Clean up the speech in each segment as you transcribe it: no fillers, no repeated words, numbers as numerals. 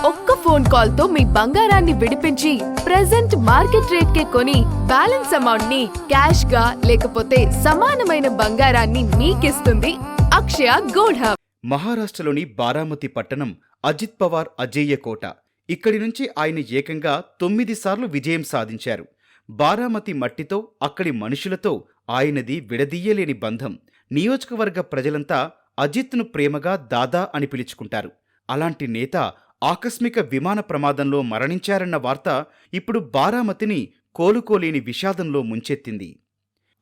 ఒక్క phone call తో మీ బంగారాన్ని విడిపించి ప్రెజెంట్ మార్కెట్ రేట్ కే కొని బ్యాలెన్స్ అమౌంట్ ని క్యాష్ గా లేకపోతే సమానమైన బంగారాన్ని మీకిస్తుంది అక్షయ గోల్డ్ హబ్. మహారాష్ట్రలోని బారామతి పట్టణం అజిత్ పవార్ అజేయ కోట. ఇక్కడి నుంచి ఆయన ఏకంగా 9 సార్లు విజయం సాధించారు. బారామతి మట్టితో, అక్కడి మనుషులతో ఆయనది విడదీయలేని బంధం. నియోజకవర్గ ప్రజలంతా అజిత్ను ప్రేమగా దాదా అని పిలుచుకుంటారు. అలాంటి నేత ఆకస్మిక విమాన ప్రమాదంలో మరణించారన్న వార్త ఇప్పుడు బారామతిని కోలుకోలేని విషాదంలో ముంచెత్తింది.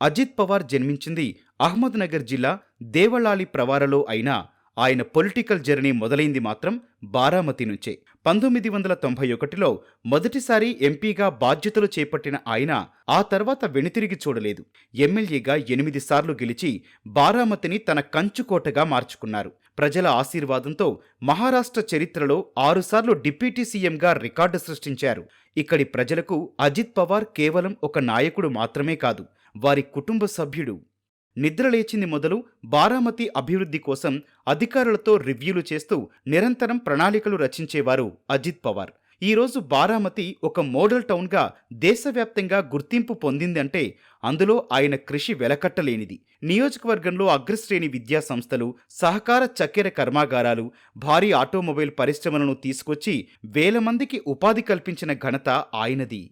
అజిత్ పవార్ జన్మించింది అహ్మద్నగర్ జిల్లా దేవళాలి ప్రవారలో అయినా ఆయన పొలిటికల్ జర్నీ మొదలైంది మాత్రం బారామతి నుంచే. 1991లో మొదటిసారి ఎంపీగా బాధ్యతలు చేపట్టిన ఆయన ఆ తర్వాత వెనుతిరిగి చూడలేదు. ఎమ్మెల్యేగా 8 సార్లు గెలిచి బారామతిని తన కంచుకోటగా మార్చుకున్నారు. ప్రజల ఆశీర్వాదంతో మహారాష్ట్ర చరిత్రలో 6 సార్లు డిప్యూటీ సీఎంగా రికార్డు సృష్టించారు. ఇక్కడి ప్రజలకు అజిత్ పవార్ కేవలం ఒక నాయకుడు మాత్రమే కాదు, వారి కుటుంబ సభ్యుడు. నిద్రలేచింది మొదలు బారామతి అభివృద్ధి కోసం అధికారులతో రివ్యూలు చేస్తూ నిరంతరం ప్రణాళికలు రచించేవారు అజిత్ పవార్. ఈరోజు బారామతి ఒక మోడల్ టౌన్గా దేశవ్యాప్తంగా గుర్తింపు పొందిందంటే అందులో ఆయన కృషి వెలకట్టలేనిది. నియోజకవర్గంలో అగ్రశ్రేణి విద్యా సంస్థలు, సహకార చక్కెర కర్మాగారాలు, భారీ ఆటోమొబైల్ పరిశ్రమలను తీసుకొచ్చి వేల మందికి ఉపాధి కల్పించిన ఘనత ఆయనది.